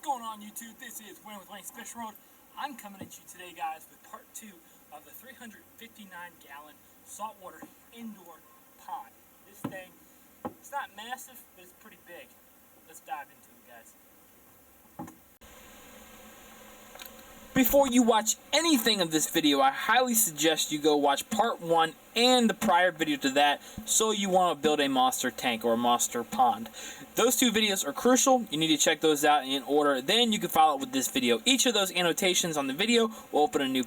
going on, YouTube? This is Wayne with Wayne's Fish World. I'm coming at you today, guys, with part 2 of the 359-gallon saltwater indoor pond. This thing, it's not massive, but it's pretty big. Let's dive into it, guys. Before you watch anything of this video, I highly suggest you go watch part 1 and the prior video to that, so you want to build a monster tank or a monster pond. Those two videos are crucial. You need to check those out in order. Then you can follow it with this video. Each of those annotations on the video will open a new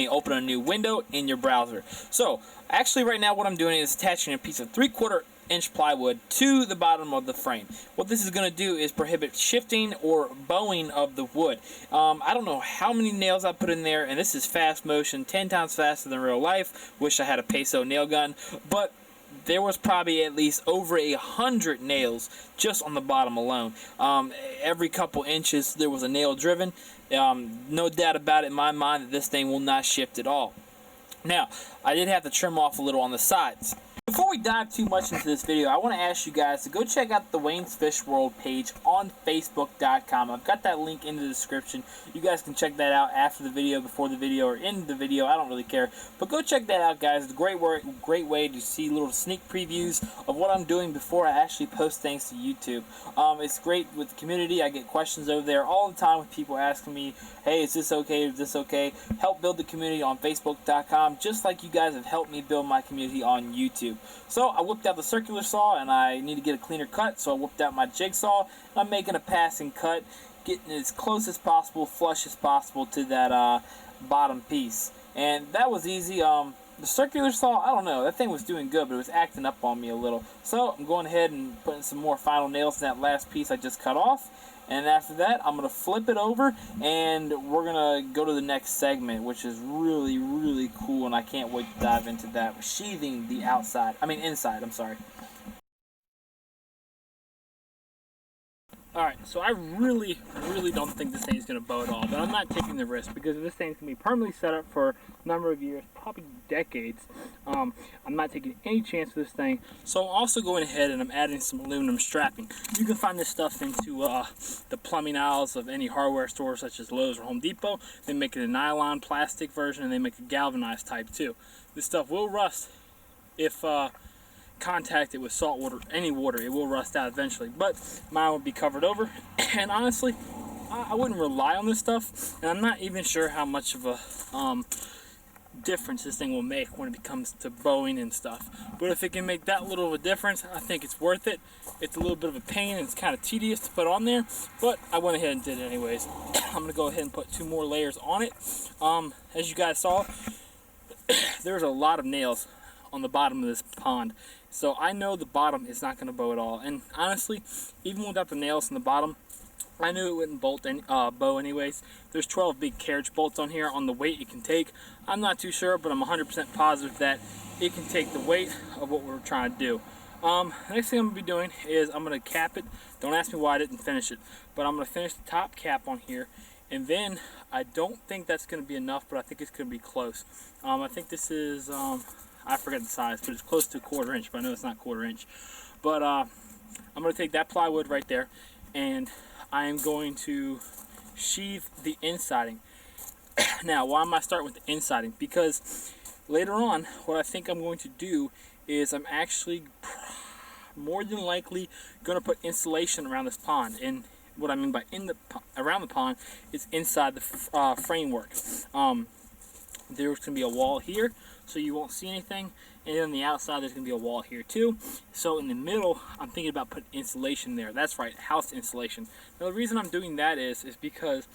open a new window in your browser. So, actually right now what I'm doing is attaching a piece of 3/4 inch plywood to the bottom of the frame. What this is going to do is prohibit shifting or bowing of the wood. I don't know how many nails I put in there, and this is fast motion, 10 times faster than real life. Wish I had a Peso nail gun, but there was probably at least over 100 nails just on the bottom alone. Every couple inches there was a nail driven. No doubt about it in my mind that this thing will not shift at all. Now, I did have to trim off a little on the sides. Before we dive too much into this video, I want to ask you guys to go check out the Wayne's Fish World page on Facebook.com. I've got that link in the description. You guys can check that out after the video, before the video, or in the video. I don't really care. But go check that out, guys. It's a great way to see little sneak previews of what I'm doing before I actually post things to YouTube. It's great with the community. I get questions over there all the time with people asking me, hey, is this okay? Is this okay? Help build the community on Facebook.com, just like you guys have helped me build my community on YouTube. So I whipped out the circular saw, and I need to get a cleaner cut, so I whipped out my jigsaw. I'm making a passing cut, getting as close as possible, flush as possible to that bottom piece. And that was easy. The circular saw, I don't know, that thing was doing good, but it was acting up on me a little. So I'm going ahead and putting some more final nails in that last piece I just cut off. And after that, I'm going to flip it over, and we're going to go to the next segment, which is really, really cool, and I can't wait to dive into that. Sheathing the inside, I'm sorry. Alright, so I really don't think this thing's going to bow at all, but I'm not taking the risk because this thing's going to be permanently set up for a number of years, probably decades. I'm not taking any chance with this thing, so I'm also going ahead and I'm adding some aluminum strapping. You can find this stuff into the plumbing aisles of any hardware store such as Lowe's or Home Depot. They make it a nylon plastic version, and they make a galvanized type too. This stuff will rust if contact it with salt water, any water. It will rust out eventually, but mine will be covered over. And honestly, I wouldn't rely on this stuff, and I'm not even sure how much of a difference this thing will make when it comes to bowing and stuff. But if it can make that little of a difference, I think it's worth it. It's a little bit of a pain, and it's kind of tedious to put on there, but I went ahead and did it anyways. I'm gonna go ahead and put 2 more layers on it. As you guys saw, there's a lot of nails on the bottom of this pond, so I know the bottom is not going to bow at all. And honestly, even without the nails in the bottom, I knew it wouldn't bow anyways. There's 12 big carriage bolts on here on the weight it can take. I'm not too sure, but I'm 100% positive that it can take the weight of what we're trying to do. The next thing I'm going to be doing is I'm going to cap it. Don't ask me why I didn't finish it, but I'm going to finish the top cap on here. And then I don't think that's going to be enough, but I think it's going to be close. I think this is I forget the size, but it's close to 1/4 inch, but I know it's not 1/4 inch. But I'm going to take that plywood right there, and I am going to sheathe the insiding. Now, why am I starting with the insiding? Because later on, what I think I'm going to do is I'm actually more than likely going to put insulation around this pond. And what I mean by around the pond is inside the framework. There's going to be a wall here, so you won't see anything, and then on the outside there's going to be a wall here too. So in the middle, I'm thinking about putting insulation there. That's right, house insulation. Now the reason I'm doing that is because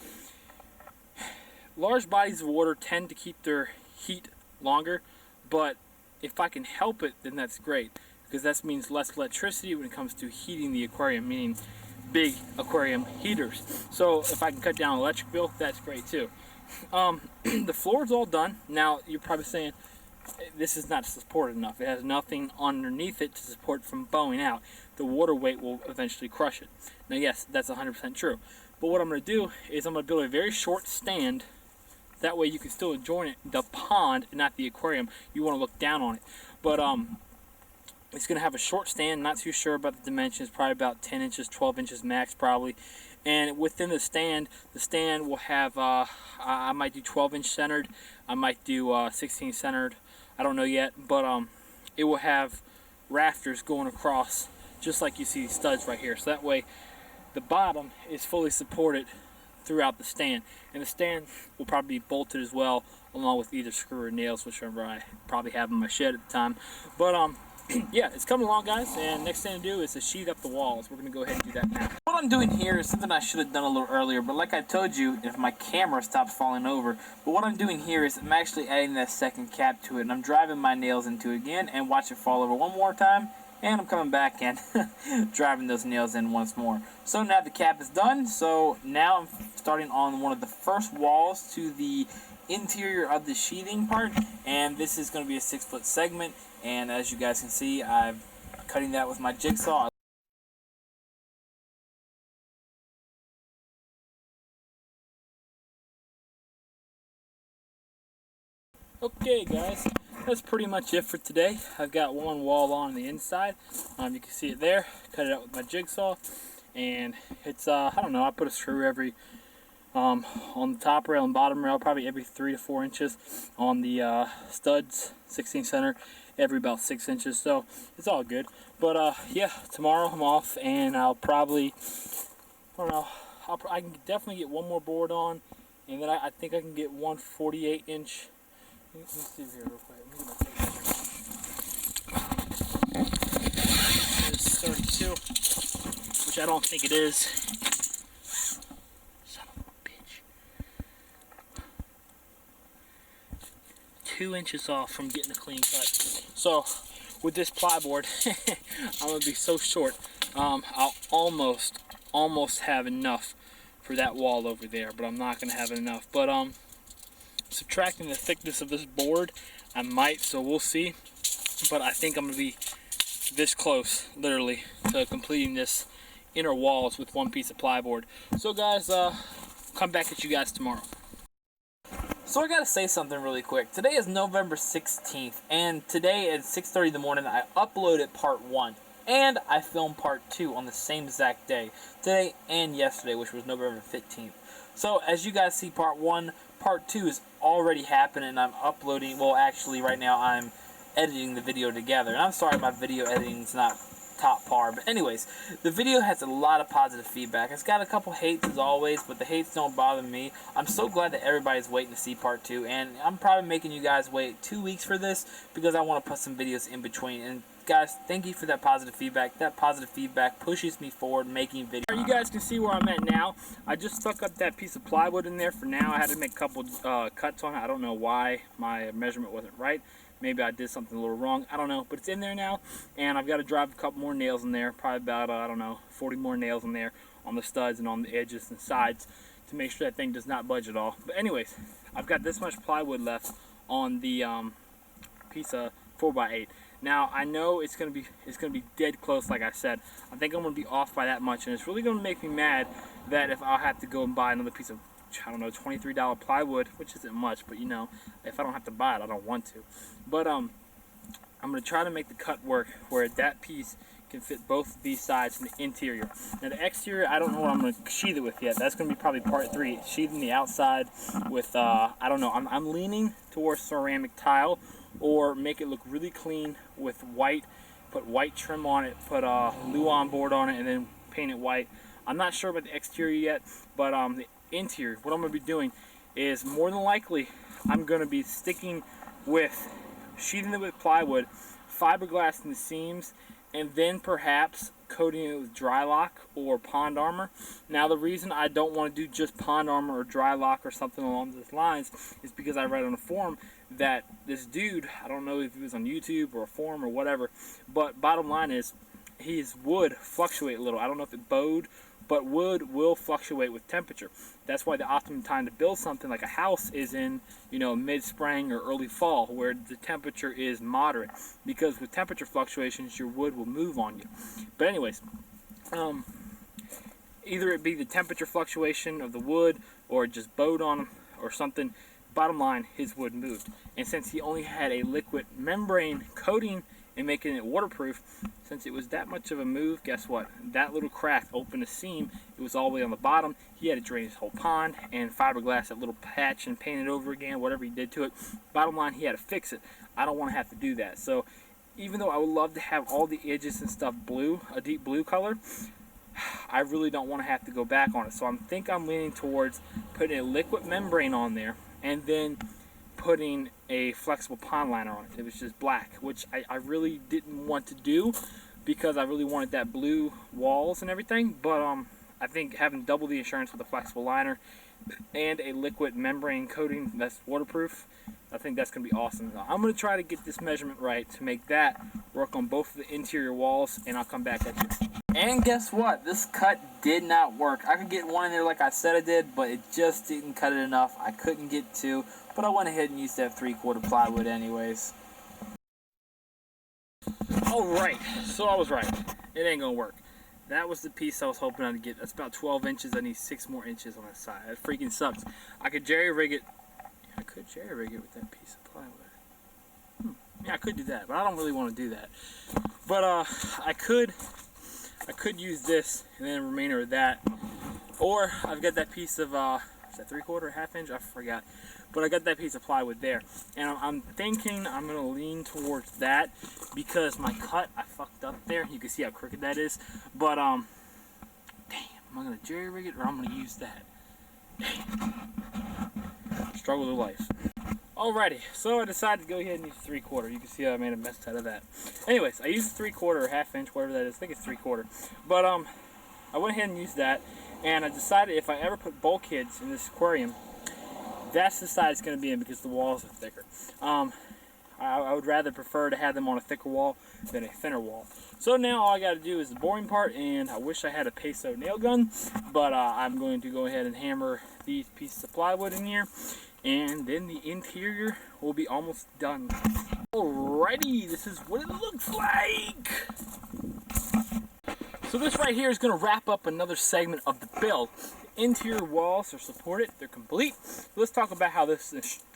large bodies of water tend to keep their heat longer, but if I can help it, then that's great, because that means less electricity when it comes to heating the aquarium, meaning big aquarium heaters. So if I can cut down electric bill, that's great too. The floor is all done. Now you're probably saying this is not supported enough. It has nothing underneath it to support from bowing out. The water weight will eventually crush it. Now yes, that's 100% true. But what I'm going to do is I'm going to build a very short stand. That way you can still enjoy the pond and not the aquarium. You want to look down on it. But it's going to have a short stand. Not too sure about the dimensions. Probably about 10 inches, 12 inches max probably. And within the stand will have, I might do 12-inch centered, I might do 16 centered, I don't know yet, but it will have rafters going across, just like you see studs right here. So that way, the bottom is fully supported throughout the stand, and the stand will probably be bolted as well, along with either screw or nails, whichever I probably have in my shed at the time. But yeah, it's coming along, guys, and next thing to do is to sheathe up the walls. We're going to go ahead and do that now. What I'm doing here is something I should have done a little earlier, but like I told you, if my camera stops falling over, but what I'm doing here is I'm actually adding that second cap to it, and I'm driving my nails into it again, and watch it fall over one more time, and I'm coming back and driving those nails in once more. So now the cap is done, so now I'm starting on one of the first walls to the interior of the sheathing part, and this is going to be a 6-foot segment, and as you guys can see, I'm cutting that with my jigsaw. Okay guys, that's pretty much it for today. I've got one wall on the inside. You can see it there. Cut it out with my jigsaw, and it's I don't know, I put a screw every on the top rail and bottom rail, probably every 3 to 4 inches. On the studs, 16 center, every about 6 inches. So it's all good. But yeah, tomorrow I'm off, and I'll probably, I don't know, I can definitely get one more board on, and then I think I can get one 48-inch. Let me see here real quick. Let me get my tape. It's 32, which I don't think it is. Son of a bitch. 2 inches off from getting a clean cut. So, with this plyboard, I'm gonna be so short. I'll almost have enough for that wall over there, but I'm not gonna have enough. But subtracting the thickness of this board, I might, so we'll see. But I think I'm going to be this close, literally, to completing this inner walls with one piece of plyboard. So guys, come back at you guys tomorrow. So I gotta say something really quick. Today is November 16th, and today at 6:30 in the morning, I uploaded part 1. And I filmed part 2 on the same exact day. Today and yesterday, which was November 15th. So as you guys see, part 1, part 2 is already happening, and I'm uploading, well actually right now I'm editing the video together. And I'm sorry my video editing is not top par, but anyways, the video has a lot of positive feedback. It's got a couple hates as always, but the hates don't bother me. I'm so glad that everybody's waiting to see part 2, and I'm probably making you guys wait 2 weeks for this because I want to put some videos in between. And guys, thank you for that positive feedback. That positive feedback pushes me forward making videos. You guys can see where I'm at now. I just stuck up that piece of plywood in there for now. I had to make a couple cuts on it. I don't know why my measurement wasn't right. Maybe I did something a little wrong. I don't know, but it's in there now, and I've got to drive a couple more nails in there. Probably about, I don't know, 40 more nails in there on the studs and on the edges and sides to make sure that thing does not budge at all. But anyways, I've got this much plywood left on the piece of 4x8. Now I know it's gonna be dead close, like I said. I think I'm gonna be off by that much, and it's really gonna make me mad that if I'll have to go and buy another piece of, I don't know, $23 plywood, which isn't much, but you know, if I don't have to buy it, I don't want to. But I'm gonna try to make the cut work where that piece can fit both of these sides in the interior. Now the exterior, I don't know what I'm gonna sheathe it with yet. That's gonna be probably part 3, sheathing the outside with I don't know. I'm leaning towards ceramic tile, or make it look really clean with white, put white trim on it, put a Luan board on it, and then paint it white. I'm not sure about the exterior yet, but the interior, what I'm going to be doing is more than likely I'm going to be sticking with sheathing it with plywood, fiberglass in the seams, and then perhaps coating it with Drylok or Pond Armor. Now the reason I don't want to do just Pond Armor or Drylok or something along those lines is because I read on a forum that this dude, I don't know if he was on YouTube or a forum or whatever, but bottom line is his wood fluctuate a little. I don't know if it bowed, but wood will fluctuate with temperature. That's why the optimum time to build something like a house is in, you know, mid-spring or early fall, where the temperature is moderate, because with temperature fluctuations your wood will move on you. But anyways, either it be the temperature fluctuation of the wood or it just bowed on him or something, bottom line, his wood moved. And since he only had a liquid membrane coating and making it waterproof. Since it was that much of a move, guess what? That little crack opened a seam. It was all the way on the bottom. He had to drain his whole pond and fiberglass that little patch and paint it over again, whatever he did to it. Bottom line, he had to fix it. I don't want to have to do that. So even though I would love to have all the edges and stuff blue, a deep blue color, I really don't want to have to go back on it. So I'm leaning towards putting a liquid membrane on there and then putting a flexible pond liner on it. It was just black, which I really didn't want to do because I really wanted that blue walls and everything. But I think having double the insurance with a flexible liner and a liquid membrane coating that's waterproof, I think that's going to be awesome. I'm going to try to get this measurement right to make that work on both of the interior walls, and I'll come back at you. And guess what? This cut did not work. I could get one in there like I said I did, but it just didn't cut it enough. I couldn't get two, but I went ahead and used that 3/4 plywood anyways. Alright, so I was right. It ain't going to work. That was the piece I was hoping I'd get. That's about 12 inches. I need 6 more inches on that side. That freaking sucks. I could jerry-rig it. I could jerry-rig it with that piece of plywood. Yeah, I could do that, but I don't really want to do that. But I could use this and then the remainder of that. Or I've got that piece of, is that 3/4, ½ inch? I forgot. But I got that piece of plywood there. And I'm thinking I'm going to lean towards that because my cut, I fucked up there. You can see how crooked that is. But, damn, am I going to jerry-rig it or I'm going to use that? Damn. Struggle of life. Alrighty, so I decided to go ahead and use 3/4. You can see how I made a mess out of that. Anyways, I used 3/4 or ½ inch, whatever that is. I think it's 3/4. But I went ahead and used that, and I decided if I ever put bulkheads in this aquarium, that's the side it's going to be in because the walls are thicker. I would rather prefer to have them on a thicker wall than a thinner wall. So now all I got to do is the boring part, and I wish I had a Peso nail gun, but I'm going to go ahead and hammer these pieces of plywood in here, and then the interior will be almost done. Alrighty, this is what it looks like. So this right here is going to wrap up another segment of the build. The interior walls are supported, they're complete. Let's talk about how the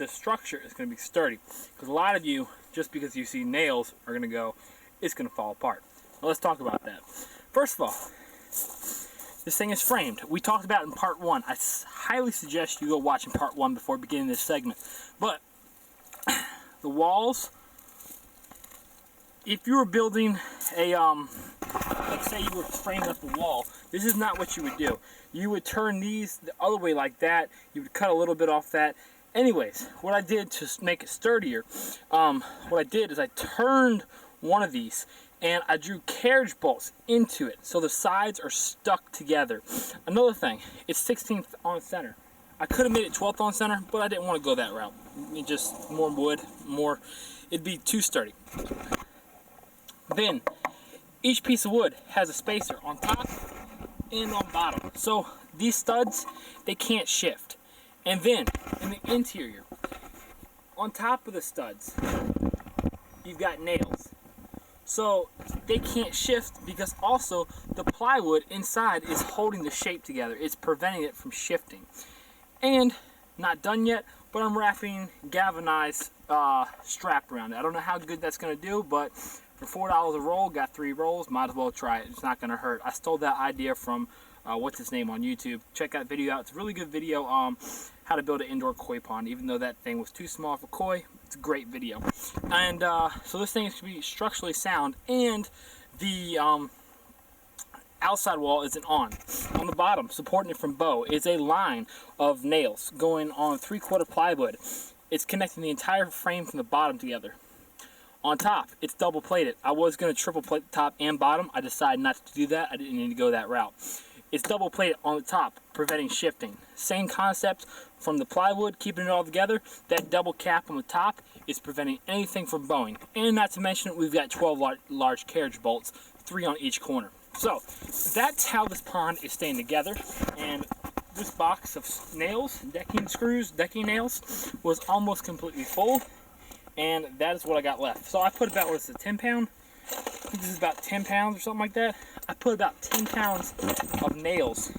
structure is going to be sturdy. Because a lot of you, just because you see nails, are going to go, it's going to fall apart. Well, let's talk about that. First of all, this thing is framed. We talked about it in part 1. I highly suggest you go watch in part 1 before beginning this segment. But the walls, if you were building a, like say you were framing up the wall, this is not what you would do. You would turn these the other way like that. You would cut a little bit off that. Anyways, what I did to make it sturdier, what I did is I turned one of these and I drew carriage bolts into it so the sides are stuck together. Another thing, it's 16th on center. I could have made it 12th on center, but I didn't want to go that route. It just more wood, it'd be too sturdy. Then each piece of wood has a spacer on top and on bottom. So these studs, they can't shift. And then in the interior, on top of the studs, you've got nails. So they can't shift because also the plywood inside is holding the shape together. It's preventing it from shifting. And not done yet, but I'm wrapping galvanized strap around it. I don't know how good that's going to do, but for $4 a roll, got 3 rolls, might as well try it. It's not going to hurt. I stole that idea from what's his name on YouTube. Check that video out. It's a really good video how to build an indoor koi pond. Even though that thing was too small for koi, it's a great video. And so this thing is going to be structurally sound, and the outside wall isn't on. On the bottom, supporting it from bow, is a line of nails going on 3/4 plywood. It's connecting the entire frame from the bottom together. On top, it's double plated. I was going to triple plate the top and bottom. I decided not to do that. I didn't need to go that route. It's double plated on the top, preventing shifting. Same concept from the plywood, keeping it all together. That double cap on the top is preventing anything from bowing. And not to mention, we've got 12 large carriage bolts, 3 on each corner. So that's how this pond is staying together. And this box of nails, decking nails, was almost completely full. And that is what I got left. So I put about, what is it, 10 pound? I think this is about 10 pounds or something like that. I put about 10 pounds of nails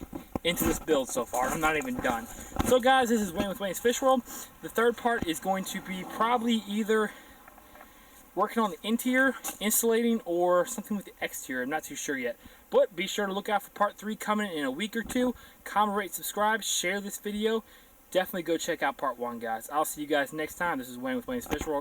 into this build so far. I'm not even done. So guys, this is Wayne with Wayne's Fish World. The third part is going to be probably either working on the interior, insulating, or something with the exterior. I'm not too sure yet. But be sure to look out for part 3 coming in a week or two. Comment, rate, subscribe, share this video. Definitely go check out part 1, guys. I'll see you guys next time. This is Wayne with Wayne's Fish World.